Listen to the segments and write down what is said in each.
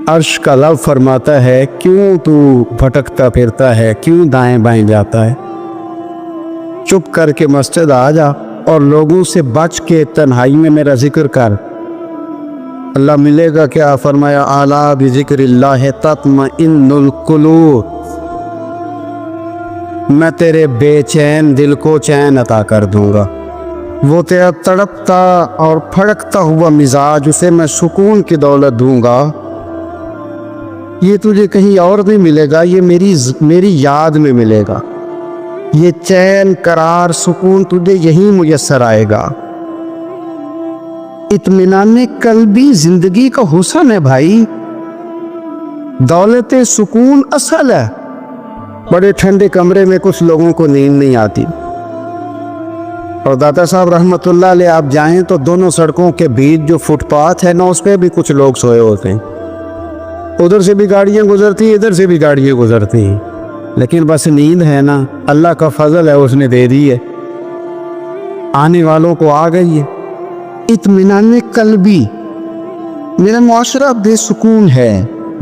अर्श का लब फरमाता है, क्यों तू भटकता फिरता है, क्यों दाएं बाएं जाता है। चुप करके मस्जिद आ जा और लोगों से बच के तन्हाई में मेरा जिक्र कर। अल्लाह मिलेगा क्या? फरमाया आला बिज़िक्रिल्लाह तत्मइन्नुल कुलूब, मैं तेरे बेचैन दिल को चैन अता कर दूंगा। वो तेरा तड़पता और फड़कता हुआ मिजाज, उसे मैं सुकून की दौलत दूंगा। ये तुझे कहीं और नहीं मिलेगा, ये मेरी याद में मिलेगा। ये चैन करार सुकून तुझे यहीं मुयस्सर आएगा। इत्मीनान कल्बी जिंदगी का हुस्न है भाई, दौलत सुकून असल है। बड़े ठंडे कमरे में कुछ लोगों को नींद नहीं आती, और दाता साहब रहमतुल्लाह अलैह आप जाएं तो दोनों सड़कों के बीच जो फुटपाथ है ना, उस पर भी कुछ लोग सोए होते हैं। उधर से भी गाड़ियां गुजरती, इधर से भी गाड़ियां गुजरती हैं, लेकिन बस नींद है ना, अल्लाह का फजल है, उसने दे दी है, आने वालों को आ गई है। इत्मीनान कल्बी, मेरा मुआशरा बेसुकून है,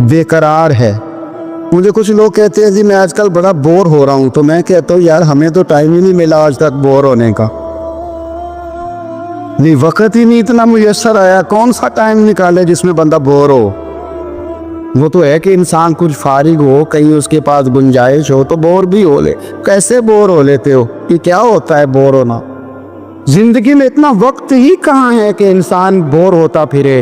बेकरार है। मुझे कुछ लोग कहते हैं जी मैं आजकल बड़ा बोर हो रहा हूँ, तो मैं कहता हूँ यार हमें तो टाइम ही नहीं मिला आज तक बोर होने का, नहीं वक्त ही नहीं इतना मुयस्सर आया। कौन सा टाइम निकाले जिसमें बंदा बोर हो? वो तो है कि इंसान कुछ फारिग हो, कहीं उसके पास गुंजाइश हो तो बोर भी हो ले। कैसे बोर हो लेते हो? कि क्या होता है बोर होना? जिंदगी में इतना वक्त ही कहाँ है कि इंसान बोर होता फिरे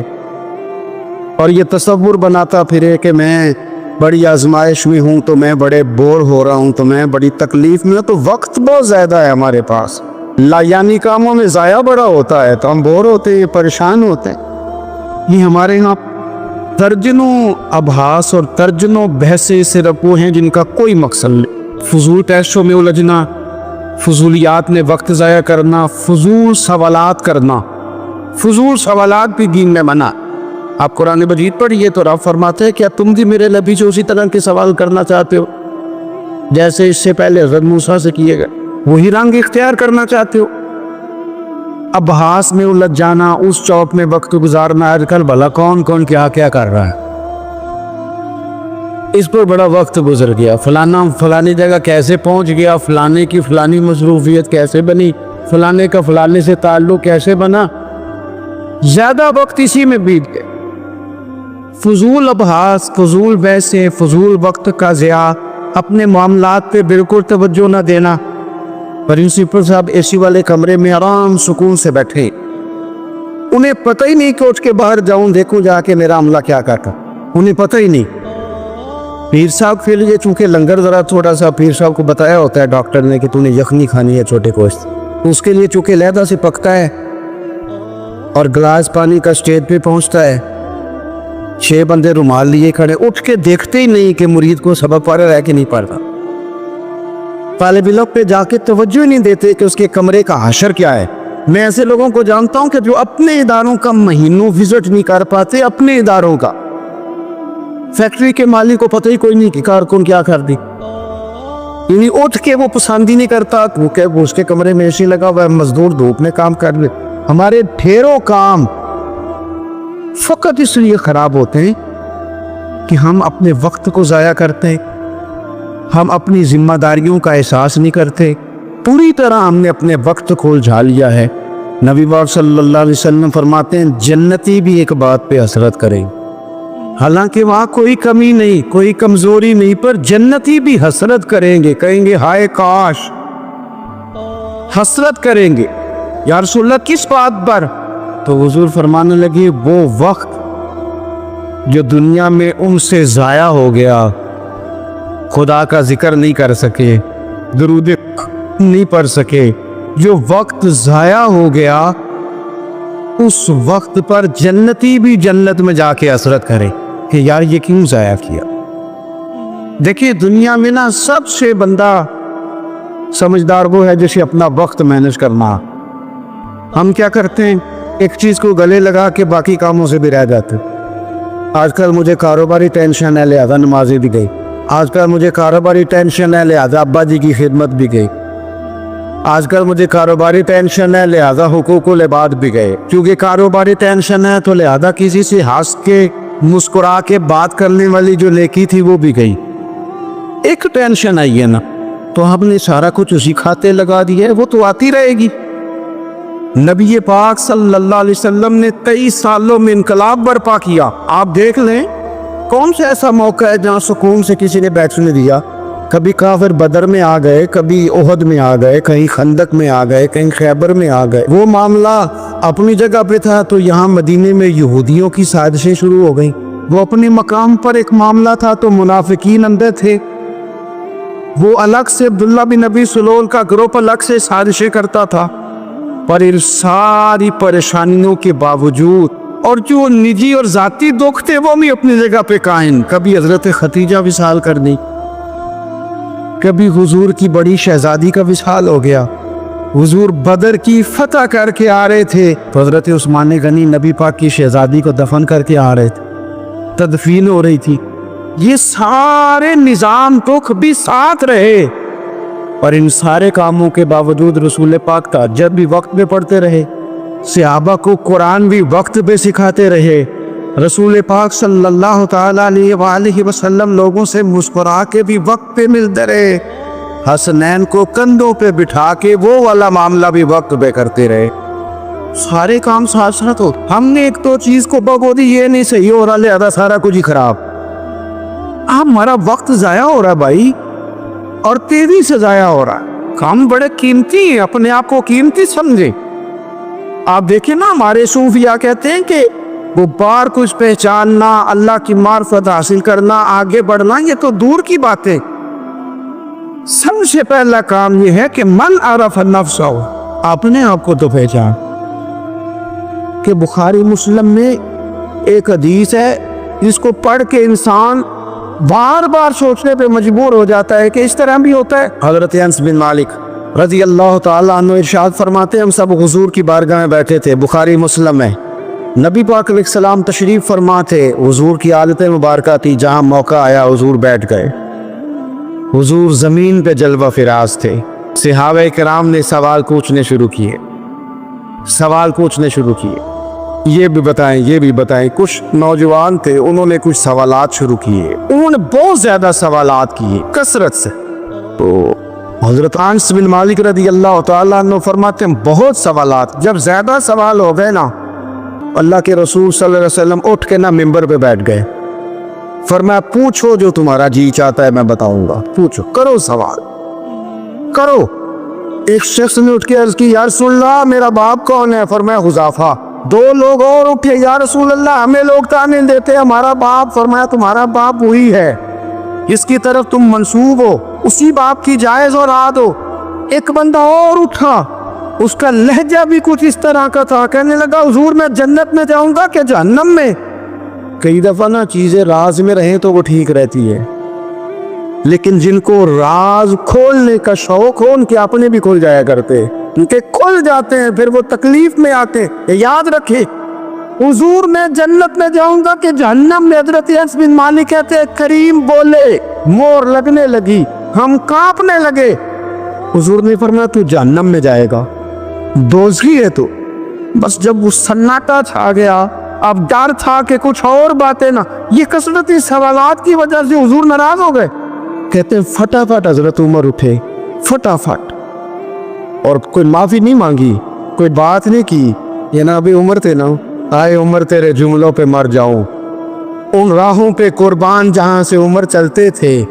और ये तसव्वुर बनाता फिरे कि मैं बड़ी आजमाइश में हूँ, तो मैं बड़े बोर हो रहा हूँ, तो मैं बड़ी तकलीफ में हूँ। तो वक्त बहुत ज़्यादा है हमारे पास, लायानी कामों में ज़ाया बड़ा होता है, तो हम बोर होते हैं, परेशान होते हैं। ये हमारे यहाँ दर्जनों अभास और दर्जनों बहसें सिर्फ वो हैं जिनका कोई मकसद नहीं। फजूल टेस्टों में उलझना, फजूलियात में वक्त ज़ाया करना, फजूल सवालात करना। फजूल सवालात भी दीन में मना। आप कुरान मजीद पढ़िए तो रब फरमाते हैं क्या तुम भी मेरे नबी से उसी तरह के सवाल करना चाहते हो जैसे इससे पहले हज़रत मूसा से किए गए? वही रंग इख्तियार करना चाहते हो? अबहास में उलझ जाना, उस चौक में वक्त गुजारना। आजकल भला कौन कौन क्या क्या कर रहा है, इस पर बड़ा वक्त गुजर गया। फलाना फलानी जगह कैसे पहुंच गया, फलाने की फलानी मसरूफियत कैसे बनी, फलाने का फलाने से ताल्लुक कैसे बना, ज्यादा वक्त इसी में बीत गया। फजूल अबहास, फजूल बहसें, फजूल वक्त का ज़िया, अपने मामलात पे बिल्कुल तवज्जो न देना। प्रिंसिपल साहब एसी वाले कमरे में आराम सुकून से बैठे, उन्हें पता ही नहीं कि उठ के बाहर जाऊं देखूं जाके मेरा अमला क्या करता, उन्हें पता ही नहीं। पीर साहब के लिए चूंकि लंगर ज़रा थोड़ा सा पीर साहब को बताया होता है डॉक्टर ने कि तूने यखनी खानी है छोटे गोश्त, उसके लिए चूंकि लहदा से पकता है और गिलास पानी का स्टेज पे पहुंचता है, 6 बंदे रुमाल लिए खड़े, उठ के देखते ही नहीं कि मुरीद को सबक पढ़ रहा है कि नहीं पढ़ रहा। तालिब इल्म पे जाके तवज्जो ही नहीं देते कि उसके कमरे का हशर क्या है। मैं ऐसे लोगों को जानता हूं कि जो अपने इदारों का महीनों विजिट नहीं कर पाते, अपने इदारों का। फैक्ट्री के मालिक को पता ही कोई नहीं कि कारकुन क्या कर दी, यानी उठ के वो पसंद ही नहीं करता क्योंकि उसके कमरे में एसी लगा हुआ है, मजदूर धूप में काम कर रहे। हमारे ढेरों काम फकत इसलिए खराब होते हैं कि हम अपने वक्त को ज़ाया करते हैं, हम अपनी जिम्मेदारियों का एहसास नहीं करते। पूरी तरह हमने अपने वक्त को उलझा लिया है। नबी पाक सल्लल्लाहु अलैहि वसल्लम फरमाते हैं जन्नती भी एक बात पे हसरत करें, हालांकि वहाँ कोई कमी नहीं, कोई कमजोरी नहीं, पर जन्नती भी हसरत करेंगे, कहेंगे हाय काश, हसरत करेंगे। या रसूलल्लाह किस बात पर? तो हुजूर फरमाने लगे वो वक्त जो दुनिया में उनसे ज़ाया हो गया, खुदा का जिक्र नहीं कर सके, दुरूद नहीं पढ़ सके, जो वक्त ज़ाया हो गया, उस वक्त पर जन्नती भी जन्नत में जाके हसरत करे कि यार ये क्यों ज़ाया किया। देखिए दुनिया में ना सबसे बंदा समझदार वो है जिसे अपना वक्त मैनेज करना। हम क्या करते हैं, एक चीज़ को गले लगा के बाकी कामों से भी रह जाते। आजकल मुझे कारोबारी टेंशन है लिहाजा नमाज़ें भी गई, आजकल मुझे कारोबारी टेंशन है लिहाजा अब्बा जी की खिदमत भी गई, आजकल मुझे कारोबारी टेंशन है लिहाजा हुकूकुल इबाद भी गए। क्योंकि कारोबारी टेंशन है तो लिहाजा किसी से हंस के मुस्कुरा के बात करने वाली जो लेकी थी वो भी गई। एक टेंशन आई है ना, तो हमने सारा कुछ उसी खाते लगा दिया है, वो तो आती रहेगी। नबी पाक सल्लल्लाहु अलैहि वसल्लम ने 23 सालों में इनकलाब बर्पा किया। आप देख लें कौन सा ऐसा मौका है जहाँ सुकून से किसी ने बैठने दिया। कभी काफिर बदर में आ गए, कभी ओहद में आ गए, कहीं खंदक में आ गए, कहीं खैबर में आ गए। वो मामला अपनी जगह पे था, तो यहाँ मदीने में यहूदियों की साजिशें शुरू हो गई। वो अपने मकाम पर एक मामला था, तो मुनाफिकीन अंदर थे। वो अलग से अब्दुल्ला बिन नबी सुलोल का ग्रुप अलग से साजिशें करता था। पर इन सारी परेशानियों के बावजूद और जो निजी और जाती दुख थे वो भी अपनी जगह पे कायम। कभी हजरत खतीजा विसाल कर दी, कभी हुजूर की बड़ी शहजादी का विसाल हो गया। हुजूर बदर की फतह करके आ रहे थे, तो हजरत उस्मान गनी नबी पाक की शहजादी को दफन करके आ रहे थे, तदफीन हो रही थी। ये सारे निजाम दुख भी साथ रहे, और इन सारे कामों के बावजूद रसूल पाक तहज्जुद भी वक्त पे पढ़ते रहे, सहाबा को कुरान भी वक्त पे सिखाते रहे। रसूल पाक सल्लल्लाहु ताला अलैहि वसल्लम लोगों से मुस्कुरा के भी वक्त पे मिलते रहे। हसनैन को कंधों पे बिठा के वो वाला मामला भी वक्त पे करते रहे। सारे काम साथ साथ हो। हमने एक तो चीज को बगो दी, ये नहीं सही हो रहा, लिहाजा सारा कुछ ही खराब। हमारा वक्त जाया हो रहा भाई, और तेजी से जाया हो रहा। काम बड़े कीमती हैं, अपने आप को कीमती समझे। आप देखिए ना, हमारे सूफिया कहते हैं कि वो बार कुछ पहचानना, अल्लाह की मार्फत हासिल करना, आगे बढ़ना, ये तो दूर की बातें। सबसे पहला काम ये है कि मन अरफ नफ्सहु, अपने आप को तो पहचान। कि बुखारी मुस्लिम में एक हदीस है जिसको पढ़ के इंसान बार बार सोचने पे मजबूर हो जाता है कि इस तरह भी होता है। हजरत अनस बिन मालिक रज़ी अल्लाह ताला अन्हु इरशाद फरमाते हैं, हम सब हुजूर की बारगाह में बैठे थे, बुखारी मुस्लिम में। नबी पाक अलैहिस्सलाम तशरीफ फरमा थे, हुजूर की आदत मुबारका थी, जहाँ मौका आया हुजूर बैठ गए। हुजूर जमीन पे जलवा फिराज थे। सहाबा किराम ने सवाल पूछने शुरू किए, ये भी बताएं, ये भी बताएं। कुछ नौजवान थे, उन्होंने कुछ सवालात शुरू किए। उन्होंने बहुत ज्यादा सवालात किए, कसरत से। तो हजरत अनस बिन मालिक रज़ी अल्लाह ताला अन्हु फरमाते हैं, बहुत सवालात, जब ज्यादा सवाल हो गए ना, अल्लाह के रसूल सल्लल्लाहु अलैहि वसल्लम उठ के ना मिंबर पे बैठ गए। फरमाया, पूछो जो तुम्हारा जी चाहता है, मैं बताऊंगा, पूछो, करो सवाल करो। एक शख्स ने उठ के अर्ज की, या रसूल अल्लाह मेरा बाप कौन है? फरमाया, हुज़ाफा। दो लोग और उठे, या रसूल अल्लाह हमें लोग ताने देते हमारा बाप। फरमाया, तुम्हारा बाप वही है, इसकी तरफ तुम मंसूब हो, उसी बाप की जायज और आद हो। एक बंदा और उठा, उसका लहजा भी कुछ इस तरह का था, कहने लगा, हुजूर मैं जन्नत में जाऊंगा कि जहन्नम में? कई दफा ना चीजें राज में रहें तो वो ठीक रहती है, लेकिन जिनको राज खोलने का शौक हो उनके अपने भी खुल जाया करते, उनके खुल जाते हैं, फिर वो तकलीफ में आते हैं। याद रखे, हुजूर मैं जन्नत में जाऊंगा कि जहन्नम में? हजरत अनस बिन मालिक कहते हैं, करीम बोले, मोर लगने लगी, हम कांपने लगे। हुजूर ने फरमाया, तू जहन्नम में जाएगा, दोज़खी है तू। बस जब वो सन्नाटा छा गया, अब डर था कि कुछ और बातें ना, ये कसरती सवालात की वजह से हुजूर नाराज हो गए। कहते हैं फटाफट हजरत उमर उठे, फटाफट, और कोई माफी नहीं मांगी, कोई बात नहीं की। ये ना अभी उमर थे ना, आए उमर तेरे जुमलों पे मर जाऊं, उन राहों पे कुर्बान जहां से उमर चलते थे।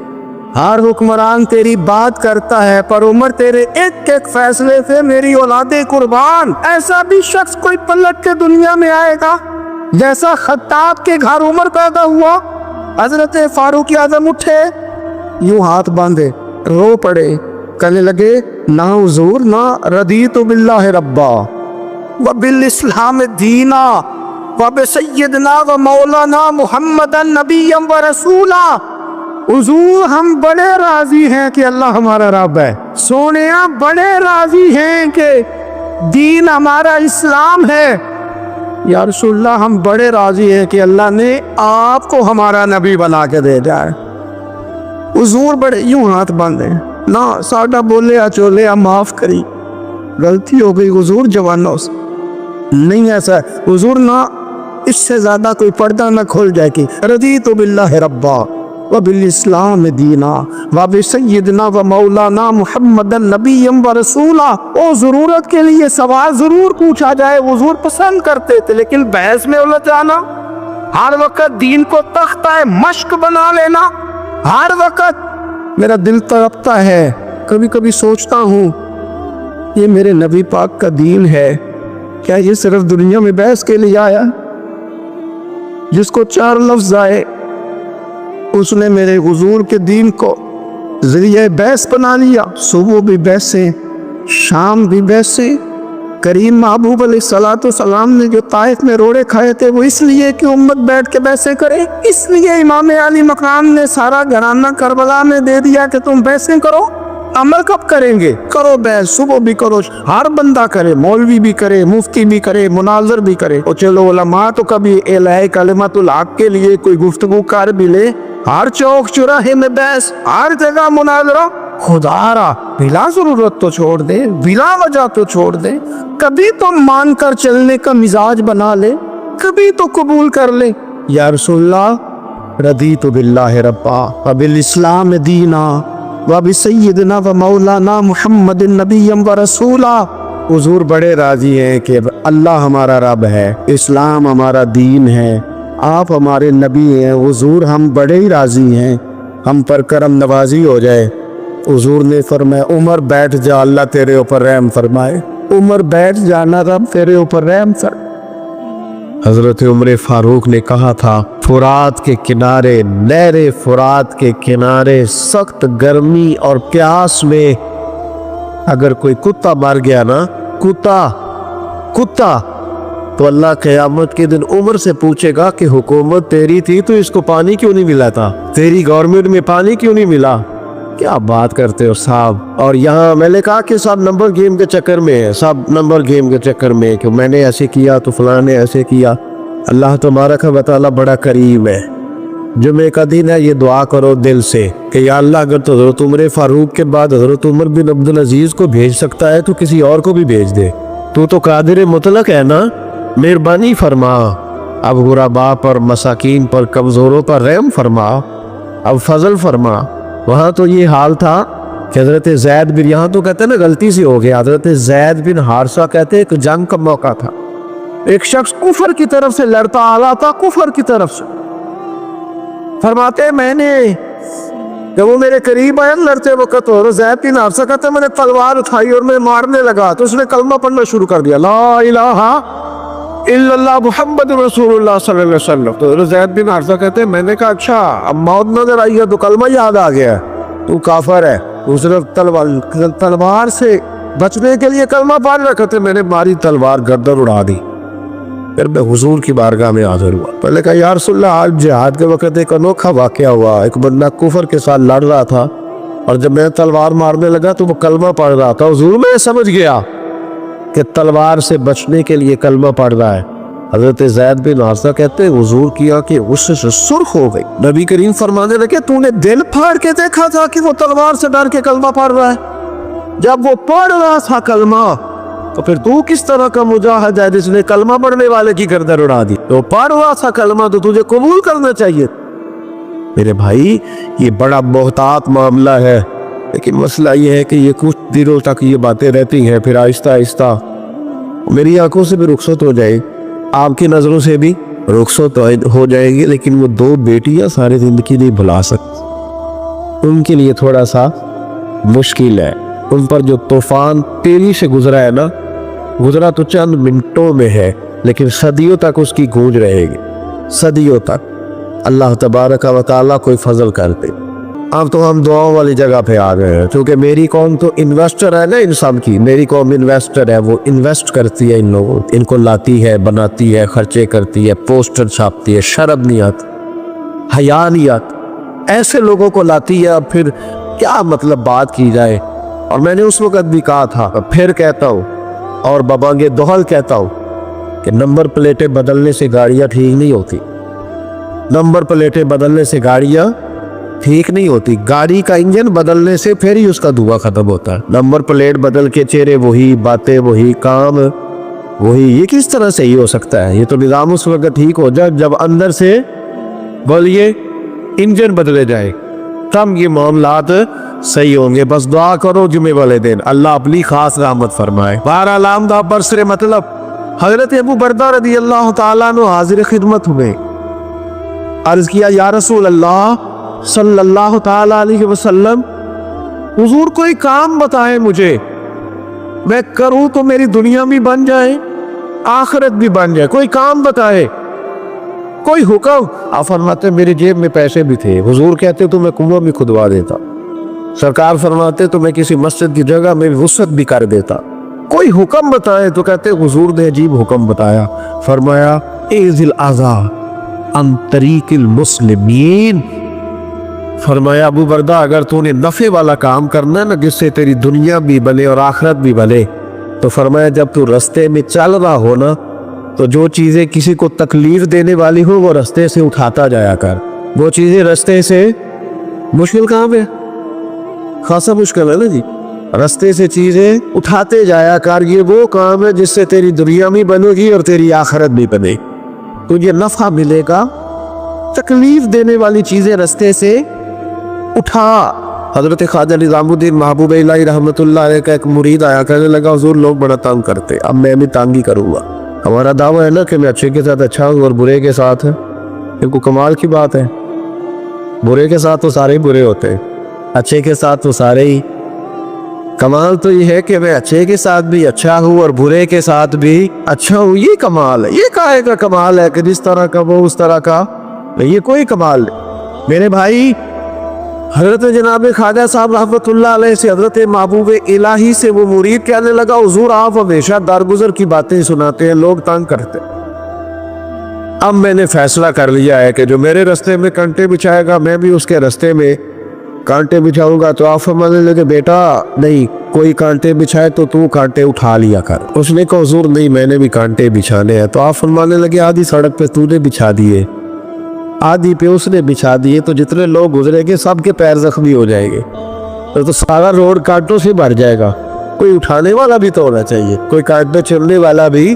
हर हुक्मरान तेरी बात करता है, पर उमर तेरे एक एक फैसले से मेरी औलादे कुर्बान। ऐसा भी शख्स कोई पलट के दुनिया में आएगा जैसा खत्ताब के घर उमर पैदा हुआ। हजरत फारूक आजम उठे, यूं हाथ बांधे, रो पड़े, कहने लगे, ना हुजूर ना, रदीतु बिल्लाहि रब्बा व बिल इस्लाम दीना व बिसय्यिदना व मौलाना मुहम्मदन नबिय्यम व रसूला। हुजूर हम बड़े राजी हैं कि अल्लाह हमारा रब है, सोनिया बड़े राजी हैं कि दीन हमारा इस्लाम है। या रसूलल्लाह हम बड़े राजी हैं कि अल्लाह ने आपको हमारा नबी बना के दे जाए। हुजूर बड़े यूं हाथ बांधे, ना साडा बोले चोले आ माफ करी, गलती हो गई हुजूर जवानों से। नहीं ऐसा हुजूर ना, اس سے زیادہ کوئی پردہ نہ کھول جائے کہ رضیت باللہ ربا و بالاسلام دینا و بسیدنا و مولانا محمد نبی و رسولا۔ وہ ضرورت کے لیے سوال ضرور پوچھا جائے، حضور پسند کرتے تھے، لیکن بحث میں الجھ جانا، ہر وقت دین کو تختہ مشق بنا لینا، ہر وقت میرا دل تڑپتا ہے، کبھی کبھی سوچتا ہوں یہ میرے نبی پاک کا دین ہے، کیا یہ صرف دنیا میں بحث کے لیے آیا؟ جس کو 4 لفظ آئے اس نے میرے حضور کے دین کو ذریعہ بحث بنا لیا۔ صبح بھی بحثیں، شام بھی بحثیں۔ کریم محبوب علیہ السلام نے جو طائف میں روڑے کھائے تھے وہ اس لیے کہ امت بیٹھ کے بحثیں کرے، اس لیے امام علی مقام نے سارا گھرانہ کربلا میں دے دیا کہ تم بحثیں کرو۔ عمل کب کریں گے؟ کرو بحث، صبح بھی کرو، ہر بندہ کرے، مولوی بھی کرے، مفتی بھی کرے، مناظر بھی کرے، اور چلو علماء تو کبھی الہی کلمت الحق کے لیے کوئی گفتگو کر بھی لے۔ ہر چوک چوراہے میں بحث، ہر جگہ مناظرہ، خدا را بلا ضرورت تو چھوڑ دے، بلا وجہ تو چھوڑ دے۔ کبھی تو مان کر چلنے کا مزاج بنا لے، کبھی تو قبول کر لے۔ یا رسول اللہ رضیت باللہ ربا و بالاسلام دینا و بسیدنا و مولانا محمد نبی و رسولا۔ حضور بڑے راضی ہیں کہ اللہ ہمارا رب ہے، اسلام ہمارا دین ہے، آپ ہمارے نبی ہیں۔ حضور ہم بڑے ہی راضی ہیں، ہم پر کرم نوازی ہو جائے۔ حضور نے فرمایا عمر بیٹھ جا، اللہ تیرے اوپر رحم فرمائے۔ عمر بیٹھ جانا، رب تیرے اوپر رحم فرمائے۔ حضرت عمر فاروق نے کہا تھا فرات کے کنارے، نہر فرات کے کنارے سخت گرمی اور پیاس میں اگر کوئی کتا مر گیا نا، کتا تو اللہ قیامت کے دن عمر سے پوچھے گا کہ حکومت تیری تھی تو اس کو پانی کیوں نہیں ملا تھا، تیری گورنمنٹ میں پانی کیوں نہیں ملا؟ کیا بات کرتے ہو صاحب۔ اور یہاں میں نے کہا کہ سب نمبر گیم کے چکر میں ہے، سب نمبر گیم کے چکر میں کہ میں نے ایسے کیا تو فلاں نے ایسے کیا۔ اللہ تبارک و تعالیٰ بڑا کریم ہے۔ جمعہ کا دن ہے، یہ دعا کرو دل سے کہ یا اللہ اگر تو حضرت عمر فاروق کے بعد حضرت عمر بن عبدالعزیز کو بھیج سکتا ہے تو کسی اور کو بھی بھیج دے، تو قادر مطلق ہے نا، مہربانی فرما، اب غرباء پر، مساکین پر، کمزوروں پر رحم فرما، اب فضل فرما۔ وہاں تو یہ حال تھا کہ حضرت زید بن، یہاں تو کہتے ہیں نا غلطی سے ہو گیا، حضرت زید بن حارثہ کہتے ہیں ایک جنگ کا موقع تھا، ایک شخص کفر کی طرف سے لڑتا آ تھا، کفر کی طرف سے، فرماتے ہیں میں نے جب وہ میرے قریب آیا لڑتے وقت، اور زید بن حارثہ کہتے ہیں میں نے تلوار اٹھائی اور میں مارنے لگا تو اس نے کلمہ پڑھنا شروع کر دیا، لا الہ الا اللہ محمد رسول اللہ صلی اللہ علیہ وسلم۔ تو زید بن حارثہ کہتے ہیں میں نے کہا اچھا اب موت نظر آئی ہے تو کلمہ یاد آ گیا، تو کافر ہے، تو صرف تلوار سے بچنے کے لیے کلمہ پڑھ رہا، کہتے میں نے ماری تلوار گردن اڑا دی۔ پھر میں حضور کی بارگاہ میں حاضر ہوا، پہلے کہا یا رسول اللہ آج جہاد کے وقت ایک انوکھا واقعہ ہوا، ایک بندہ کفر کے ساتھ لڑ رہا تھا اور جب میں تلوار مارنے لگا تو وہ کلمہ پڑھ رہا تھا، حضور میں سمجھ گیا کہ تلوار سے بچنے کے لیے کلمہ پڑھ رہا ہے۔ حضرت زید بن حارثہ کہتے ہیں حضور کیا کہ غصے سے سرخ ہو گئی، نبی کریم فرمانے لگے تو نے دل پھاڑ کے دیکھا تھا کہ وہ تلوار سے ڈر کے کلمہ پڑھ رہا ہے؟ جب وہ پڑھ رہا تھا کلمہ تو پھر تو کس طرح کا مجاہد ہے جس نے کلمہ پڑھنے والے کی گردن اڑا دی؟ تو پڑھ رہا تھا کلمہ تو تجھے قبول کرنا چاہیے۔ میرے بھائی یہ بڑا محتاط معاملہ ہے، لیکن مسئلہ یہ ہے کہ یہ کچھ دنوں تک یہ باتیں رہتی ہیں، پھر آہستہ آہستہ میری آنکھوں سے بھی رخصت ہو جائے، آپ کی نظروں سے بھی رخصت ہو جائے گی، لیکن وہ 2 بیٹیاں ساری زندگی نہیں بھلا سکتی، ان کے لیے تھوڑا سا مشکل ہے۔ ان پر جو طوفان تیزی سے گزرا ہے نا، گزرا تو چند منٹوں میں ہے لیکن صدیوں تک اس کی گونج رہے گی، صدیوں تک۔ اللہ تبارک و تعالیٰ کوئی فضل کرتے۔ اب تو ہم دعاؤں والی جگہ پہ آ گئے ہیں، کیونکہ میری قوم تو انویسٹر ہے نا، انسان کی میری قوم انویسٹر ہے، وہ انویسٹ کرتی ہے ان لوگوں، ان کو لاتی ہے، بناتی ہے، خرچے کرتی ہے، پوسٹر چھاپتی ہے، شرم نہیں آتی، حیا نہیں آتی، ایسے لوگوں کو لاتی ہے۔ اب پھر کیا مطلب بات کی جائے؟ اور میں نے اس وقت بھی کہا تھا، پھر کہتا ہوں اور ببانگے دوہل کہتا ہوں کہ نمبر پلیٹیں بدلنے سے گاڑیاں ٹھیک نہیں ہوتی، نمبر پلیٹیں بدلنے سے گاڑیاں ٹھیک نہیں ہوتی، گاڑی کا انجن بدلنے سے پھر ہی اس کا دھواں ختم ہوتا ہے۔ نمبر پلیٹ بدل کے چہرے وہی، باتیں وہی، کام वही ये किस तरह सही हो सकता है? ये तो निज़ाम उस वक्त ठीक हो जाए जब अंदर से बोलिए इंजन बदले जाए, तब ये मामलात सही होंगे। बस दुआ करो जुमे वाले दिन अल्लाह अपनी खास रहमत फरमाए। बहरहाल आमदा बरसरे मतलब हजरत अबू बरदा रदी अल्लाह ताला अन्हु हाजिर खिदमत हुए, अर्ज किया या रसूल अल्लाह सल्लल्लाहु ताला अलैहि वसल्लम, हुजूर कोई काम बताएं मुझे, मैं करूं तो मेरी दुनिया भी बन जाए आखिरत भी बन जाए, कोई काम बताए, कोई हुक्म। आप फरमाते मेरी जेब में पैसे भी थे, हुजूर कहते तो मैं कुआं भी खुदवा देता, सरकार फरमाते तो मैं किसी मस्जिद की जगह में वुसअत भी कर देता, कोई हुक्म बताए तो कहते हुजूर ने अजीब हुक्म बताया, फरमाया एजिल आज़ा अन तरीकिल मुस्लिमीन, फरमाया अबू बरदा अगर तूने नफे वाला काम करना ना जिससे तेरी दुनिया भी बने और आखिरत भी बने, तो फरमाया जब तू रास्ते में चल रहा हो ना तो जो चीज़ें किसी को तकलीफ देने वाली हो वो रास्ते से उठाता जाया कर। वो चीज़ें रास्ते से मुश्किल काम है, खासा मुश्किल है ना जी, रास्ते से चीज़ें उठाते जाया कर, ये वो काम है जिससे तेरी दुनिया भी बनेगी और तेरी आखिरत भी बने, तुझे नफ़ा मिलेगा। तकलीफ देने वाली चीज़ें रास्ते से उठा। हजरत ख्वाजा निज़ामुद्दीन महबूब इलाही रहमतुल्लाह अलैह का एक मुरीद आया, कहने लगा हुजूर लोग बड़ा तंग करते, अब मैं भी तंग ही करूँगा। हमारा दावा है ना कि मैं अच्छे के साथ अच्छा हूँ और बुरे के साथ है, इनको कमाल की बात है, बुरे के साथ तो सारे ही बुरे होते हैं, अच्छे के साथ तो सारे ही। कमाल तो ये है कि मैं अच्छे के साथ भी अच्छा हूँ और बुरे के साथ भी अच्छा हूँ, ये कमाल है। ये काहे का कमाल है कि जिस तरह का वो उस तरह का, ये कोई कमाल नहीं। मेरे भाई हजरत जनाब ख्वाजा साहब रहमतुल्लाह अलैह से हजरत महबूब इलाही से वो मुरीद कहने लगा हुजूर आप हमेशा दरगुजर की बातें सुनाते हैं, लोग तंग करते हैं, अब मैंने फैसला कर लिया है कि जो मेरे रास्ते में कांटे बिछाएगा मैं भी उसके रास्ते में कांटे बिछाऊंगा। तो आप फरमाने लगे बेटा नहीं, कोई कांटे बिछाए तो तू कांटे उठा लिया कर। उसने कहा हुजूर नहीं मैंने भी कांटे बिछाने हैं। तो आप फरमाने लगे आधी सड़क पे तूने बिछा दिए, आधी पे उसने बिछा दिए, तो जितने लोग गुजरेंगे सबके पैर जख्मी हो जाएंगे, तो सारा रोड कांटों से भर जाएगा। कोई उठाने वाला भी तो होना चाहिए, कोई कांटे चलने वाला भी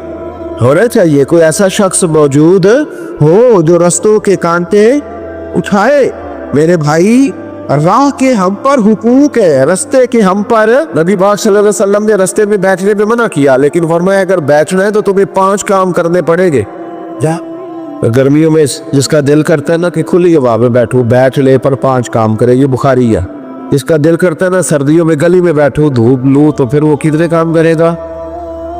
होना चाहिए, कोई ऐसा शख्स मौजूद हो जो रास्तों के कांटे उठाए। मेरे भाई राह के हम पर हुकूक है, रास्ते के हम पर। नबी पाक सल्लल्लाहु अलैहि वसल्लम ने रास्ते में बैठने पे मना किया, लेकिन फरमाया अगर बैठना है तो तुम्हें 5 काम करने पड़ेंगे। जा गर्मियों में जिसका दिल करता है ना कि खुली हवा में बैठो, बैठ ले, पर 5 काम करे, ये बुखारी है। जिसका दिल करता है ना सर्दियों में गली में बैठो धूप लू, तो फिर वो कितने काम करेगा?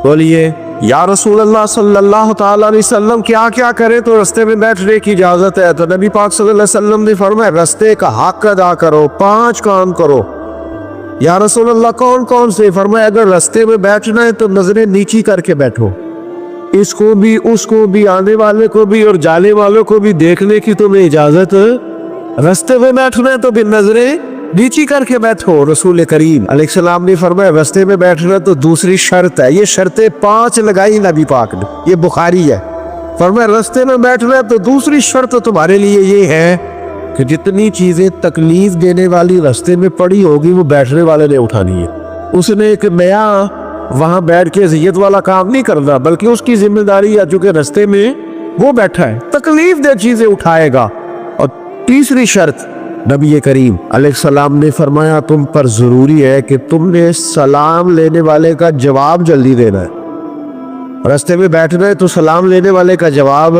बोलिए या रसूल अल्लाह सल्लल्लाहु ताला अलैहि वसल्लम क्या क्या करे तो रास्ते में बैठने की इजाजत है? तो नबी पाक सल्लल्लाहु अलैहि वसल्लम ने फरमाया रास्ते का हक अदा करो, 5 काम करो। या रसूल अल्लाह कौन कौन से? फरमाया अगर रास्ते में बैठना है तो नजरें नीची करके बैठो, इसको भी उसको भी, आने वाले को भी और जाने वालों को भी देखने की तुम्हें इजाजत। रास्ते में बैठना है तो भी नजरें नीची करके बैठो। रसूल करीम अलैहिस्सलाम ने फरमाया रास्ते में बैठना तो दूसरी शर्त है। ये शर्तें 5 लगाई नबी पाक ने, ये बुखारी है। फरमाया रास्ते में बैठना है तो दूसरी शर्त तुम्हारे लिए ये है कि जितनी चीजें तकलीफ देने वाली रास्ते में पड़ी होगी वो बैठने वाले ने उठानी है। उसने एक नया वहां बैठ के अज़ियत वाला काम नहीं करना, बल्कि उसकी जिम्मेदारी है चूंकि रास्ते में वो बैठा है तकलीफ दे चीजें उठाएगा। और तीसरी शर्त नबी करीम अलैहिस्सलाम ने फरमाया तुम पर जरूरी है कि तुमने सलाम लेने वाले का जवाब जल्दी देना है। रास्ते में बैठना है तो सलाम लेने वाले का जवाब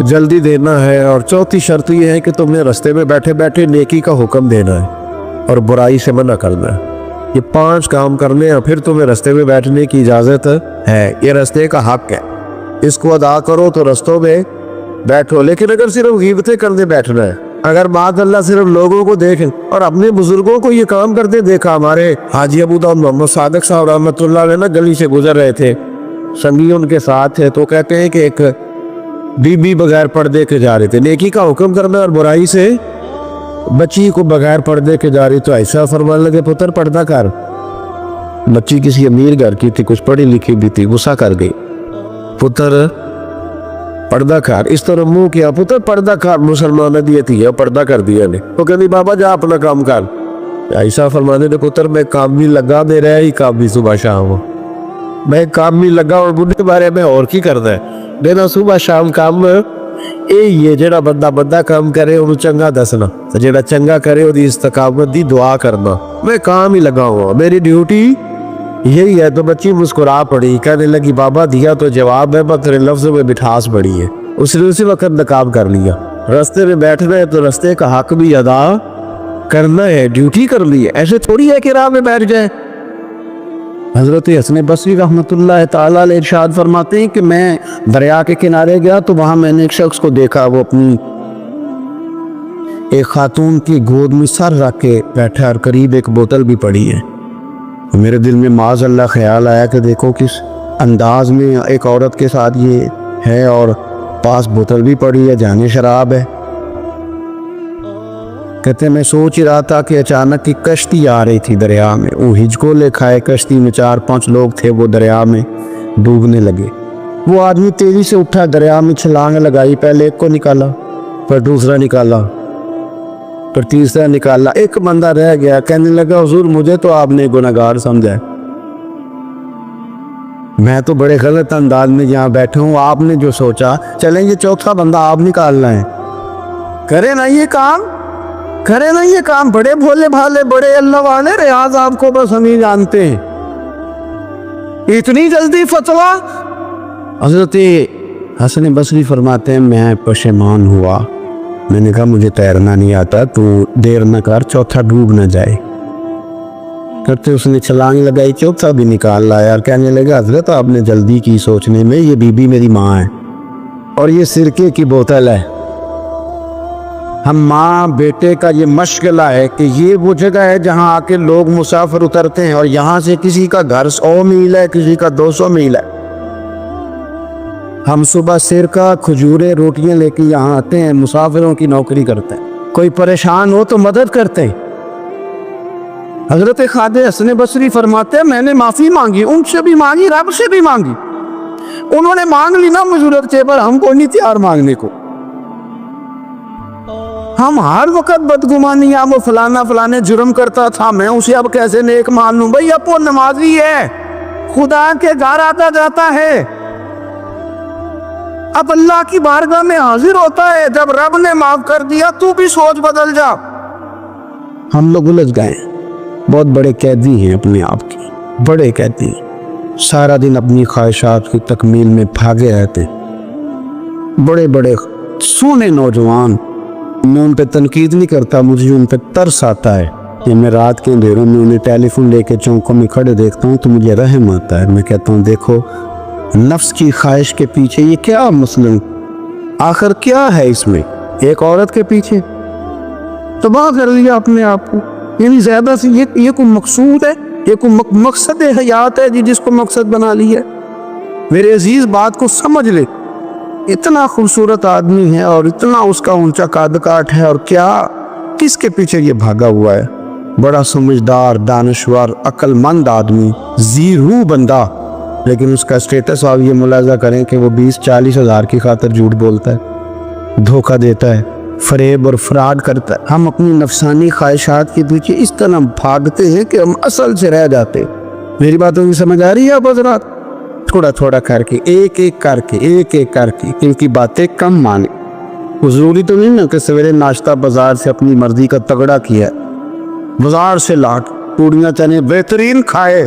जल्दी देना है। और चौथी शर्त यह है कि तुमने रास्ते में बैठे बैठे नेकी का हुक्म देना है और बुराई से मना करना है। ये 5 काम करने हैं, फिर तुम्हें रास्ते में बैठने की इजाजत है। ये रास्ते का हक है, इसको अदा करो तो रास्तों में बैठो। लेकिन अगर सिर्फ गीबतें करने बैठना है, अगर मादअल्लाह सिर्फ लोगों को देखें, और अपने बुजुर्गों को ये काम करते देखा, हमारे हाजी अबू दाऊद मोहम्मद सादिक साहब रहमतुल्लाह अलैह ना गली से गुजर रहे थे, संगी उनके साथ थे, तो कहते हैं कि एक बीबी बगैर पर्दे के जा रहे थे। नेकी का हुक्म करना और बुराई से बच्ची को बगैर पर्दे के जा रही, तो ऐसा फरमाने लगे पुत्र पर्दा कर। बच्ची किसी अमीर घर की थी, कुछ पढ़ी लिखी भी थी, गुस्सा कर गई, पुत्र पर्दा कर। इस तरह मुंह किया, पुत्र पर्दा कर, मुसलमान दिए थी पर्दा कर दिया ने। तो कहती बाबा जा अपना काम कर। ऐसा फरमाने ने पुत्र मैं काम भी लगा, दे रहा ही काम भी सुबह शाम। मैं काम भी लगा और बुढ़े बारे में और की करदा है देना सुबह शाम काम ये जेड़ा बंदा बंदा काम करे ਉਹਨੂੰ ਚੰਗਾ ਦੱਸਣਾ ਤੇ ਜਿਹੜਾ ਚੰਗਾ ਕਰੇ ਉਹਦੀ ਇਸਤਕਾਮਤ ਦੀ दुआ करना मैं काम ही लगा हुआ मेरी ड्यूटी यही है। तो बच्ची मुस्कुरा पड़ी, कहने लगी बाबा दिया तो जवाब है पर तेरे लफ्ज़ों में मिठास बड़ी है। उसने उसी वक्त नकाब कर लिया। रास्ते में बैठना है तो रास्ते का हक भी अदा करना है, ड्यूटी कर ली है, ऐसे थोड़ी है कि राह में बैठ जाए। हज़रत हसन बसरी रहमतुल्लाह ताला अलैह इरशाद फरमाते हैं कि मैं दरिया के किनारे गया तो वहाँ मैंने एक शख्स को देखा, वो अपनी एक खातून की गोद में सर रख के बैठा और करीब एक बोतल भी पड़ी है। मेरे दिल में माज़ अल्लाह ख्याल आया कि देखो किस अंदाज में एक औरत के साथ ये है और पास बोतल भी पड़ी है, जाने शराब है। कहते मैं सोच ही रहा था कि अचानक की कश्ती आ रही थी दरिया में, वो हिचको लेखा है, कश्ती में 4-5 लोग थे, वो दरिया में डूबने लगे। वो आदमी तेजी से उठा, दरिया में छलांग लगाई, पहले एक को निकाला, फिर दूसरा निकाला, फिर तीसरा निकाला, एक बंदा रह गया। कहने लगा हुजूर मुझे तो आपने गुनहगार समझा, मैं तो बड़े गलत अंदाज में यहाँ बैठा हूँ, आपने जो सोचा चलेंगे चौथा बंदा आप निकालना है, करे ना ये काम, करे ना ये काम। बड़े भोले भाले बड़े अल्लाह वाले रियाज आपको बस हम ही जानते हैं, इतनी जल्दी फतवा। हज़रत हसन बसरी फरमाते हैं मैं पशेमान हुआ, मैंने कहा मुझे तैरना नहीं आता, तू देर न कर, चौथा डूब न जाए। करते उसने छलांग लगाई, चौथा भी निकाल लाया और कहने लगा हजरत आपने जल्दी की सोचने में, ये बीबी मेरी माँ है और ये सिरके की बोतल है। हम माँ बेटे का ये मशगला है कि ये वो जगह है जहाँ आके लोग मुसाफिर उतरते हैं और यहाँ से किसी का घर 100 मील है, किसी का 200 मील है। हम सुबह सिरका खजूरें रोटियां लेके यहाँ आते हैं, मुसाफिरों की नौकरी करते हैं, कोई परेशान हो तो मदद करते हैं। हजरत ख्वाजा हसन बसरी फरमाते हैं मैंने माफ़ी मांगी, उनसे भी मांगी, रब से भी मांगी। उन्होंने मांग ली ना मजूरत से, पर हमको नहीं तैयार मांगने को। हम हर वक्त बदगुमानियां, वो फलाना फलाने जुर्म करता था, मैं उसे अब कैसे नेक मान लूं। भाई अब वो नमाजी है, खुदा के घर आता जाता है, अब अल्लाह की बारगाह में हाजिर होता है। जब रब ने माफ कर दिया तू भी सोच बदल जा। हम लोग उलझ गए, बहुत बड़े कैदी हैं अपने आप के, बड़े कैदी, सारा दिन अपनी ख्वाहिशात की तकमील में भागे रहते, बड़े बड़े सोने नौजवान। मैं उन पे तनकीद नहीं करता, मुझे उन पे तरस आता है कि मैं रात के अंधेरों में उन्हें टेलीफोन लेके चौकों में खड़े देखता हूँ तो मुझे रहम आता है। मैं कहता हूँ देखो नफ्स की ख्वाहिश के पीछे ये क्या मसलन, आखिर क्या है इसमें, एक औरत के पीछे तबाह कर दिया अपने आप को। यानी ज्यादा से ये कोई मकसूद है, ये कोई मकसद हयात है जी जिसको मकसद बना लिया। मेरे अजीज बात को समझ ले, इतना खूबसूरत आदमी है और इतना उसका ऊंचा कद काठ है और क्या किसके पीछे ये भागा हुआ है। बड़ा समझदार, दानश्वर, अक्लमंद आदमी, ज़ीरू बंदा, लेकिन उसका स्टेटस आप ये मुलाजा करें कि वो 20-40 हज़ार की खातिर झूठ बोलता है, धोखा देता है, फरेब और फ्रॉड करता है। हम अपनी नफसानी ख्वाहिशात के पीछे इस तरह भागते हैं कि हम असल से रह जाते हैं। मेरी बातों की समझ आ रही है आप हज़रात? थोड़ा थोड़ा करके, एक एक करके इनकी बातें कम माने। वो ज़रूरी तो नहीं ना कि सवेरे नाश्ता बाजार से अपनी मर्जी का तगड़ा किया, बाजार से लाट पूड़ियाँ चने बेहतरीन खाए,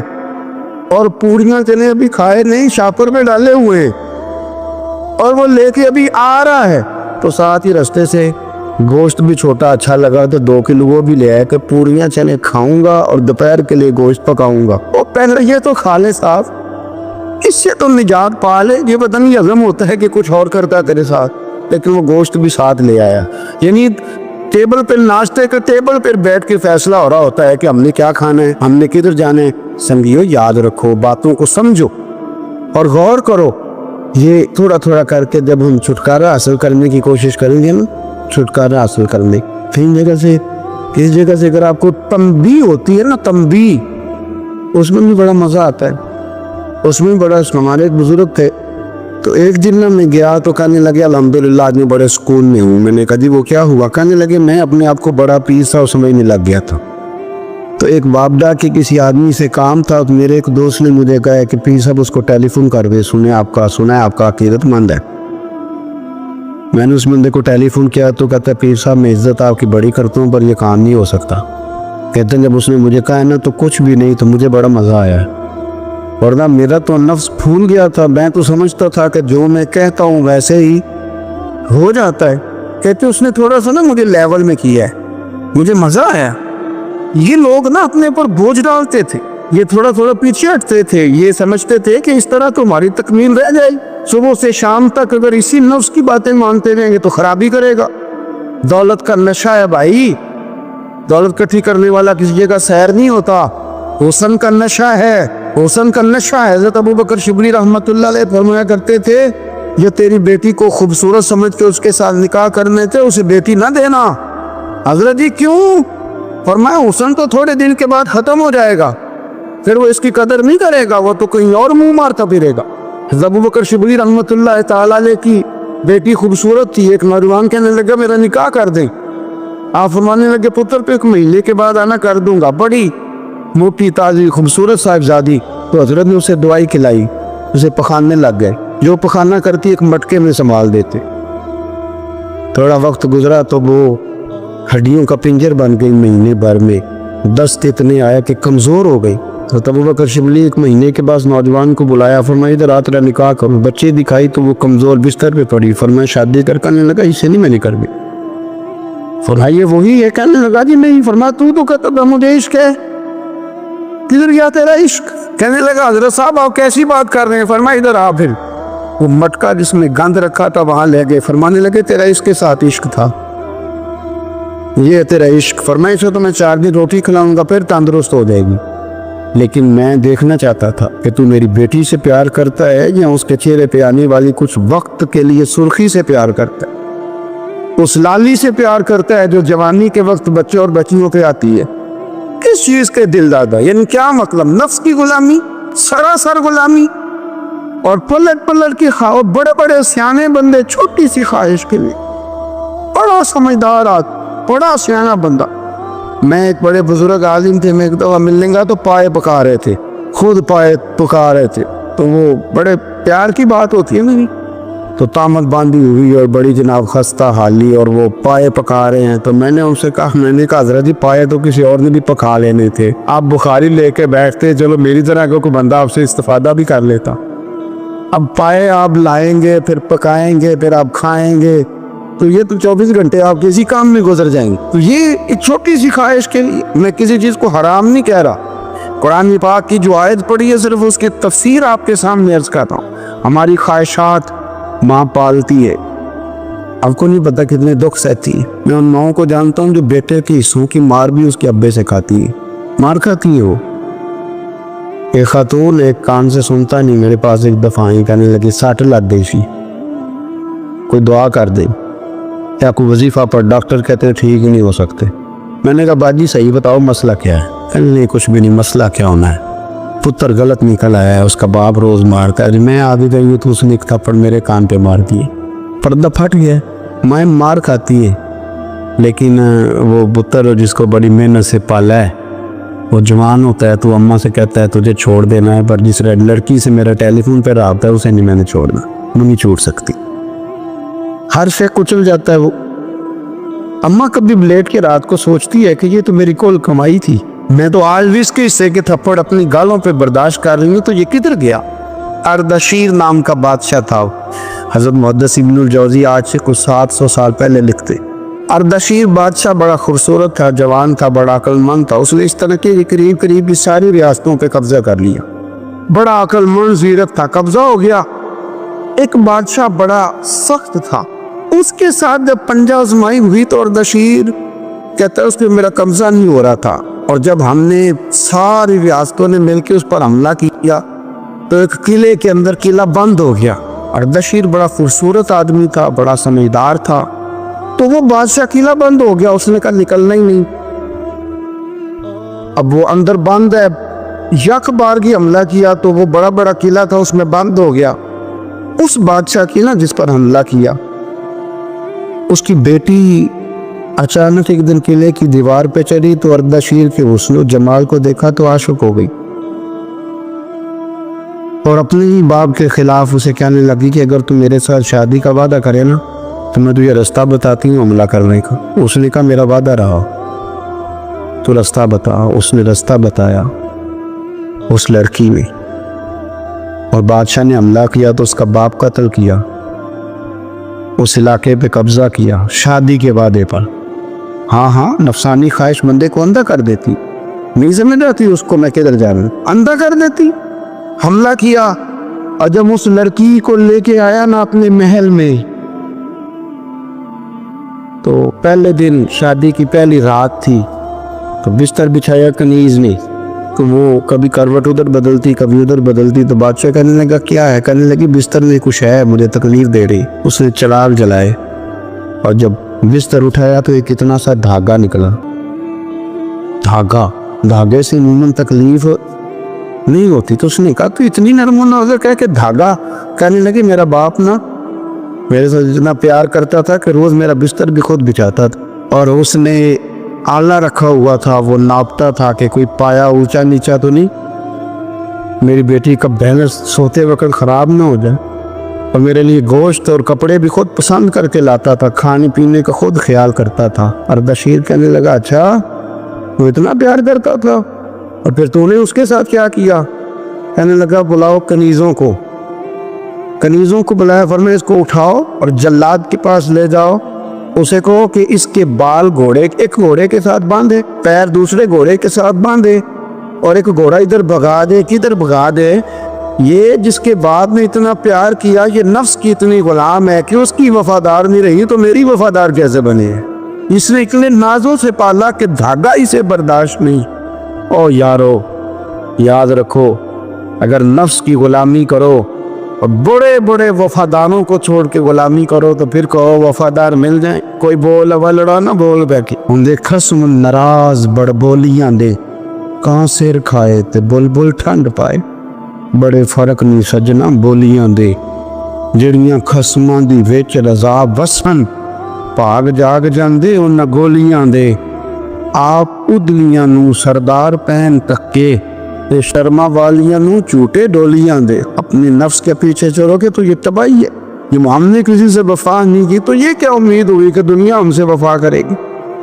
और पूड़ियाँ चने अभी खाए नहीं, शापर में डाले हुए और वो लेके अभी आ रहा है, तो साथ ही रास्ते से गोश्त भी छोटा अच्छा लगा तो 2 किलो वो भी ले आया कि पूड़ियाँ चने खाऊंगा और दोपहर के लिए गोश्त पकाऊंगा। वो पहले ये तो खा ले साहब, इससे तो निजात पा ले। ये पता नहीं हजम होता है कि कुछ और करता है तेरे साथ, लेकिन वो गोश्त भी साथ ले आया। यानी टेबल पर, नाश्ते के टेबल पर बैठ के फैसला हो रहा होता है कि हमने क्या खाना है, हमने किधर जाना है। संगियो याद रखो, बातों को समझो और गौर करो। ये थोड़ा थोड़ा करके जब हम छुटकारा हासिल करने की कोशिश करेंगे ना, छुटकारा हासिल करने, फिर इस जगह से अगर आपको तंबी होती है ना, तंबी, उसमें भी बड़ा मज़ा आता है। उसमें बड़ा, हमारे एक बुजुर्ग थे, तो एक दिन ना मैं गया तो कहने लगे अल्हम्दुलिल्लाह आज मैं बड़े सुकून में हूँ। मैंने कहा जी वो क्या हुआ? कहने लगे मैं अपने आप को बड़ा पीर सा समझने लग गया था। تو ایک بابڈا کے کسی آدمی سے کام تھا، تو میرے ایک دوست نے مجھے کہا کہ پیر صاحب اس کو ٹیلی فون کر دے، سنا ہے آپ کا عقیدت مند ہے۔ میں نے اس بندے کو ٹیلی فون کیا تو کہتا ہے پیر صاحب میں عزت آپ کی بڑی کرتا ہوں پر یہ کام نہیں ہو سکتا۔ کہتے ہیں جب اس نے مجھے کہا ہے نا تو کچھ بھی نہیں، تو مجھے بڑا مزہ آیا ہے، ورنہ میرا تو نفس پھول گیا تھا۔ میں تو سمجھتا تھا کہ جو میں کہتا ہوں ویسے ہی ہو جاتا ہے۔ کہتے اس نے تھوڑا سا نا مجھے لیول میں کیا ہے، مجھے مزہ آیا۔ یہ لوگ نا اپنے اوپر بوجھ ڈالتے تھے، یہ تھوڑا تھوڑا پیچھے ہٹتے تھے، یہ سمجھتے تھے کہ اس طرح تو ہماری تکمیل رہ جائے، صبح سے شام تک اگر اسی نفس کی باتیں مانتے رہیں گے تو خرابی کرے گا۔ دولت کا نشہ ہے بھائی، دولت کٹھی کرنے والا کسی جگہ سیر نہیں ہوتا، حسن کا نشہ ہے، حسن کا نشہ ہے۔ حضرت ابوبکر شبلی رحمۃ اللہ علیہ فرمایا کرتے تھے جو تیری بیٹی کو خوبصورت سمجھ کے اس کے ساتھ نکاح کرنے تھے اسے بیٹی نہ دینا۔ حضرت جی کیوں؟ فرمایا حسن تو تھوڑے دن کے بعد ختم ہو جائے گا، پھر وہ اس کی قدر نہیں کرے گا، وہ تو کہیں اور منہ مارتا پھرے گا۔ حضرت ابوبکر شبلی رحمۃ اللہ تعالی علیہ کی بیٹی خوبصورت تھی، ایک نوجوان کہنے لگا میرا نکاح کر دیں۔ آپ فرمانے لگے پتر پہ 1 مہینے کے بعد آنا کر دوں گا، بڑی موٹی تازی خوبصورت صاحبزادی۔ تو حضرت نے اسے دوائی کھلائی، اسے پخانے لگ گئے، جو پخانہ کرتی ایک مٹکے میں سنبھال دیتے۔ تھوڑا وقت گزرا تو وہ ہڈیوں کا پنجر بن گئی، مہینے بھر میں دست اتنے آیا کہ کمزور ہو گئی۔ تو ابوبکر شبلی 1 مہینے کے بعد نوجوان کو بلایا، فرمایا ادھر آ تیرا نکاح کرو۔ بچے دکھائی تو وہ کمزور بستر پہ پڑی، فرمایا شادی کرنے لگا اسے نہیں میں نے کر دی۔ فرمایا یہ وہی ہے؟ کہنے لگا جی نہیں۔ فرمایا تو کہتا تھا مجھے عشق ہے، کدھر گیا تیرا عشق؟ کہنے لگا حضرت صاحب آپ کیسی بات کر رہے ہیں؟ فرمایا ادھر آ۔ پھر وہ مٹکا جس میں گند رکھا تھا وہاں لے گئے، فرمانے لگے تیرا اس کے ساتھ عشق تھا، یہ تیرا عشق۔ فرمایا اسے تو میں 4 دن روٹی کھلاؤں گا پھر تندرست ہو جائے گی، لیکن میں دیکھنا چاہتا تھا کہ تو میری بیٹی سے پیار کرتا ہے یا اس کے چہرے پہ آنے والی کچھ وقت کے لیے سرخی سے پیار کرتا ہے، اس لالی سے پیار کرتا ہے جو جوانی کے وقت بچے اور بچیوں پہ آتی ہے۔ کس چیز کے دل دادا؟ یعنی کیا مطلب؟ نفس کی غلامی، سراسر غلامی، اور پلٹ کی خواہش۔ بڑے بڑے سیانے بندے چھوٹی سی خواہش کے لیے، بڑا سمجھدار آدمی، بڑا سیانا بندہ۔ میں ایک بڑے بزرگ عالم تھے، میں ایک دفعہ ملنے گا تو پائے پکا رہے تھے، خود پائے پکا رہے تھے، تو وہ بڑے پیار کی بات ہوتی ہے میری، تو تامت باندھی ہوئی اور بڑی جناب خستہ حالی، اور وہ پائے پکا رہے ہیں۔ تو میں نے ان سے کہا حضرت جی پائے تو کسی اور نے بھی پکا لینے تھے، آپ بخاری لے کے بیٹھتے، چلو میری طرح کا کوئی بندہ آپ سے استفادہ بھی کر لیتا۔ اب پائے آپ لائیں گے، پھر پکائیں گے، پھر آپ کھائیں گے، تو یہ تو 24 گھنٹے آپ کسی کام میں گزر جائیں گے۔ تو یہ ایک چھوٹی سی خواہش کے لیے، میں کسی چیز کو حرام نہیں کہہ رہا، قرآن پاک کی جو آیت پڑھی ہے صرف اس کی تفسیر آپ کے سامنے عرض کرتا ہوں۔ ہماری خواہشات ماں پالتی ہے، آپ کو نہیں پتا کتنے دکھ سہتی ہے۔ میں ان ماؤں کو جانتا ہوں جو بیٹے کے حصوں کی مار بھی اس کے ابے سے کھاتی ہے، مار کھاتی ہے وہ۔ ایک خاتون ایک کان سے سنتا نہیں، میرے پاس ایک دفعہ آئی، کہنے لگی 60 لگ گئی سی، کوئی دعا کر دے یا کوئی وظیفہ پر، ڈاکٹر کہتے ہیں ٹھیک ہی نہیں ہو سکتے۔ میں نے کہا باجی صحیح بتاؤ مسئلہ کیا ہے؟ کہنے نہیں کچھ بھی نہیں، مسئلہ کیا ہونا ہے، پتر غلط نکل آیا ہے، اس کا باپ روز مارتا ہے، میں آدھی گئی ہوں تو اس نے ایک تھپڑ میرے کان پہ مار دیے، پردہ پھٹ گیا۔ ماں مار کھاتی ہے، لیکن وہ پتر جس کو بڑی محنت سے پالا ہے وہ جوان ہوتا ہے تو اماں سے کہتا ہے تجھے چھوڑ دینا ہے، پر جس لڑکی سے میرا ٹیلی فون پہ رابطہ ہے اسے نہیں میں نے چھوڑنا، وہ نہیں چھوڑ سکتی، ہر شے کچل جاتا ہے وہ۔ اماں کبھی لیٹ کے رات کو سوچتی ہے کہ یہ تو میری کل کمائی تھی، میں تو آج بھی اس کے حصے کے تھپڑ اپنی گالوں پہ برداشت کر رہی ہوں، تو یہ کدھر گیا؟ اردشیر نام کا بادشاہ تھا، حضرت محدث ابن الجوزی آج سے کچھ 700 سال پہلے لکھتے۔ اردشیر بادشاہ بڑا خوبصورت تھا، جوان تھا، بڑا عقل مند تھا، اس نے اس طرح کے قریب قریب ساری ریاستوں پہ قبضہ کر لیا، بڑا عقل مند زیرک تھا، قبضہ ہو گیا۔ ایک بادشاہ بڑا سخت تھا، اس کے ساتھ جب پنجہ آزمائی ہوئی تو اردشیر کہتا ہے اس پہ میرا قبضہ نہیں ہو رہا تھا، اور جب ہم نے ساری ریاستوں نے مل کے اس پر حملہ کیا تو ایک قلعے کے اندر قلعہ بند ہو گیا۔ اردشیر بڑا خوبصورت آدمی تھا، بڑا سمجھدار تھا، تو وہ بادشاہ قلعہ بند ہو گیا، اس نے کہا نکلنا ہی نہیں، اب وہ اندر بند ہے، یک بار کی حملہ کیا تو وہ بڑا بڑا قلعہ تھا اس میں بند ہو گیا۔ اس بادشاہ کی نا جس پر حملہ کیا اس کی بیٹی अचानक एक दिन किले की दीवार पे चढ़ी तो अर्दाशीर के हुस्न जमाल को देखा तो आशिक हो गई और अपने ही बाप के खिलाफ उसे कहने लगी कि अगर तू मेरे साथ शादी का वादा करे ना तो मैं तुझे रास्ता बताती हूँ हमला करने का। उसने कहा मेरा वादा रहा, तो रास्ता बता। उसने रास्ता बताया उस लड़की में, और बादशाह ने हमला किया तो उसका बाप कत्ल किया, उस इलाके पे कब्जा किया शादी के वादे पर। हाँ हाँ, नफसानी ख्वाहिश बंदे को अंधा कर देती, नहीं समझ आती उसको मैं किधर जा रहा हूं, अंधा कर देती। हमला किया और जब उस लड़की को लेके आया ना अपने महल में, तो पहले दिन शादी की पहली रात थी, तो बिस्तर बिछाया कनीज ने, तो वो कभी करवट उधर बदलती कभी उधर बदलती। तो बादशाह कहने लगा क्या है? कहने लगी बिस्तर में कुछ है, मुझे तकलीफ दे रही। उसने चिराग जलाए और जब बिस्तर उठाया तो एक इतना सा धागा निकला। धागे से इन्होंने तकलीफ नहीं होती। तो उसने कहा तो इतनी नरम ना हो कह के धागा। कहने लगी मेरा बाप ना मेरे साथ इतना प्यार करता था कि रोज मेरा बिस्तर भी खुद बिछाता था, और उसने आला रखा हुआ था, वो नापता था कि कोई पाया ऊंचा नीचा तो नहीं, मेरी बेटी का बैलेंस सोते वक्त खराब ना हो जाए। और मेरे लिए गोश्त और कपड़े भी खुद पसंद करके लाता था, खाने पीने का खुद ख्याल करता था। अर्दाशीर कहने लगा अच्छा वो इतना प्यार करता था, और फिर तूने उसके साथ क्या किया? कहने लगा बुलाओ कनीज़ों को बुलाया, फरमाया इसको उठाओ और जल्लाद के पास ले जाओ, उसे कहो कि इसके बाल एक घोड़े के साथ बांधे, पैर दूसरे घोड़े के साथ बांधे, और एक घोड़ा इधर भगा दे किधर भगा दे। ये जिसके बाद में इतना प्यार किया, ये नफ्स की इतनी गुलाम है कि उसकी वफादार नहीं रही तो मेरी वफादार कैसे बने? इसने इतने नाजों से पाला कि धागा इसे बर्दाश्त नहीं। ओ यारो याद रखो, अगर नफ्स की गुलामी करो और बड़े बड़े वफादारों को छोड़ के गुलामी करो तो फिर कहो वफादार मिल जाए। कोई बोल हवा लड़ा ना बोल बैठी उनके खस्म नाराज बड़ बोलियां दे, कहाँ सिर खाए ते बुलबुल ठंड पाए। बड़े फर्क नहीं सजना बोलियां दे, ਜਿਹੜੀਆਂ ਖਸਮਾਂ ਦੀ ਵਿੱਚ ਰਜ਼ਾ ਵਸਣ, ਭਾਗ ਜਾਗ ਜਾਂਦੇ ਉਹਨਾਂ ਗੋਲੀਆਂ ਦੇ। ਆਪ ਉਦਲੀਆਂ ਨੂੰ ਸਰਦਾਰ ਪਹਿਨ ਤੱਕੇ ते शर्मा वालियां नू झूठे डोलियां दे। अपने नफ्स के पीछे चलोगे तो ये तबाही है। ये हमने किसी से वफा नहीं की तो ये क्या उम्मीद हुई कि दुनिया हमसे वफा करेगी?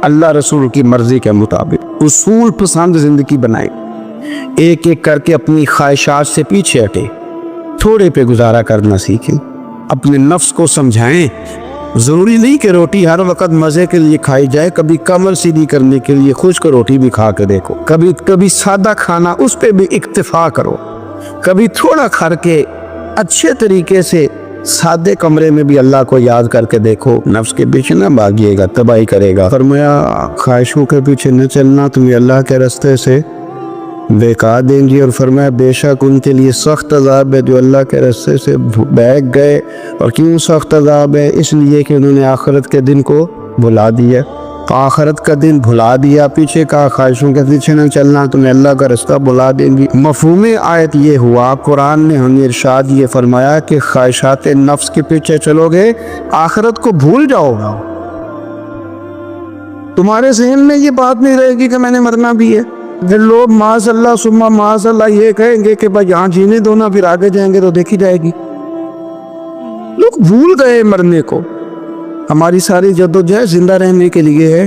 अल्लाह रसूल की मर्जी के मुताबिक उसूल पसंद जिंदगी बनाए, एक एक करके अपनी ख्वाहिशात से पीछे हटे, थोड़े पे गुजारा करना सीखें, अपने नफ्स को समझाएं। ज़रूरी नहीं कि रोटी हर वक्त मज़े के लिए खाई जाए, कभी कमर सीधी करने के लिए खुश्क रोटी भी खा के देखो, कभी सादा खाना उस पर भी इक्तिफा करो, कभी थोड़ा खा के अच्छे तरीके से सादे कमरे में भी अल्लाह को याद करके देखो। नफ्स के पीछे ना भागिएगा, तबाही करेगा। फरमाया ख्वाहिशों के पीछे न चलना, तुम्हें अल्लाह के रास्ते से बेकार देंगी। और फरमाया बेशक उनके लिए सख्त अजाब है जो अल्लाह के रास्ते से बैग गए। और क्यों सख्त अजाब है? इसलिए कि उन्होंने आखिरत के दिन को भुला दिया, आखिरत का दिन भुला दिया, पीछे का ख्वाहिशों के पीछे न चलना, तुम्हें अल्लाह का रास्ता भुला देंगी। मफहूम आयत ये हुआ, कुरान ने हमें इरशाद ये फरमाया कि ख्वाहिशात नफ्स के पीछे चलोगे आखिरत को भूल जाओगे। तुम्हारे ज़हन में ये बात नहीं रहेगी कि मैंने मरना भी है। फिर लोग माज़अल्लाह सुम्मा माज़अल्लाह ये कहेंगे कि भाई यहाँ जीने दो ना, फिर आगे जाएंगे तो देखी जाएगी। लोग भूल गए मरने को। हमारी सारी जद्दोजहद जिंदा रहने के लिए है,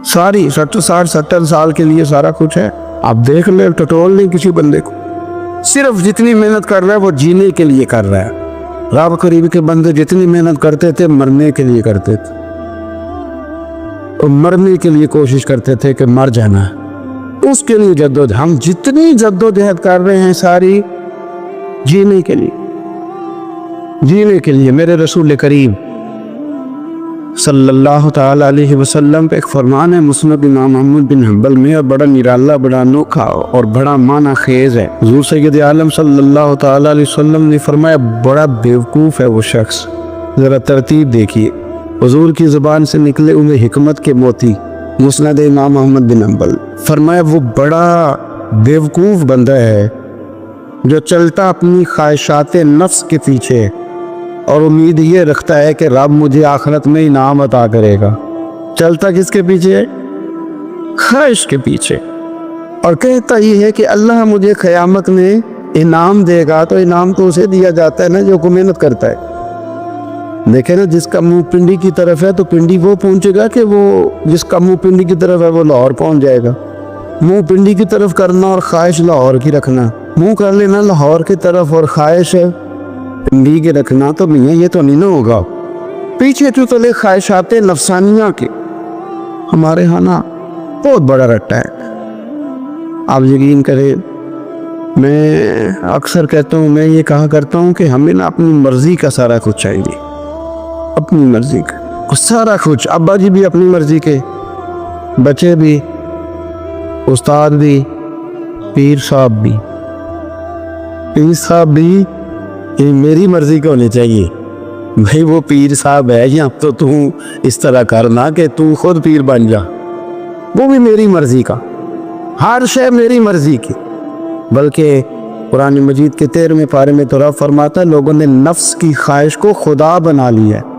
सारी 60-70 साल के लिए सारा कुछ है। आप देख ले, टटोल नहीं किसी बंदे को, सिर्फ जितनी मेहनत कर रहा है वो जीने के लिए कर रहा है। रब करीब के बंदे जितनी मेहनत करते थे मरने के लिए करते थे, और मरने के लिए कोशिश करते थे कि मर जाना है, उसके लिए जद्दोजहद। हम जितनी जद्दोजहद कर रहे हैं सारी जीने के लिए, जीने के लिए। मेरे रसूल करीम सल्लल्लाहु ताला अलैहि वसल्लम पे एक फरमान है मुस्नद इमाम अहमद बिन हंबल में, और बड़ा निराला, बड़ा अनोखा और बड़ा माना खेज है। हुज़ूर सैयद आलम सल्लल्लाहु ताला अलैहि वसल्लम ने फरमाया बड़ा बेवकूफ़ है वो शख्स। ज़रा तरतीब देखिए, हुज़ूर की ज़ुबान से निकले हुए हिकमत के मोती, मुस्नद इमाम अहमद बिन हंबल। फरमाया वो बड़ा बेवकूफ़ बंदा है जो चलता अपनी ख्वाहिशात नफ्स के पीछे और उम्मीद ये रखता है कि रब मुझे आखिरत में इनाम अता करेगा। چلتا کس کے پیچھے ہے؟ خواہش کے پیچھے. اور کہتا یہ ہے کہ اللہ مجھے قیامت میں انعام دے گا، تو انعام تو اسے دیا جاتا ہے نا جو کو محنت کرتا ہے. دیکھیں نا، جس کا منہ پنڈی کی طرف ہے تو پنڈی وہ پہنچے گا کہ وہ جس کا منہ پنڈی کی طرف ہے وہ لاہور پہنچ جائے گا. منہ پنڈی کی طرف کرنا اور خواہش لاہور کی رکھنا، منہ کر لینا لاہور کی طرف اور خواہش پنڈی کے رکھنا، تو میاں یہ تو نہیں نہ ہوگا. پیچھے تو تلے خواہشات نفسانیہ کے ہمارے ہاں نا بہت بڑا رٹا ہے. آپ یقین کریں، میں اکثر کہتا ہوں، میں یہ کہا کرتا ہوں کہ ہمیں نا اپنی مرضی کا سارا کچھ چاہیے، اپنی مرضی کا سارا کچھ. ابا جی بھی اپنی مرضی کے، بچے بھی، استاد بھی، پیر صاحب بھی. پیر صاحب بھی یہ میری مرضی کا ہونے چاہیے. بھائی وہ پیر صاحب ہے یا تو اس طرح کرنا کہ تو خود پیر بن جا، وہ بھی میری مرضی کا، ہر شے میری مرضی کی. بلکہ قرآن مجید کے 13ویں پارے میں تو رب فرماتا ہے لوگوں نے نفس کی خواہش کو خدا بنا لیا ہے.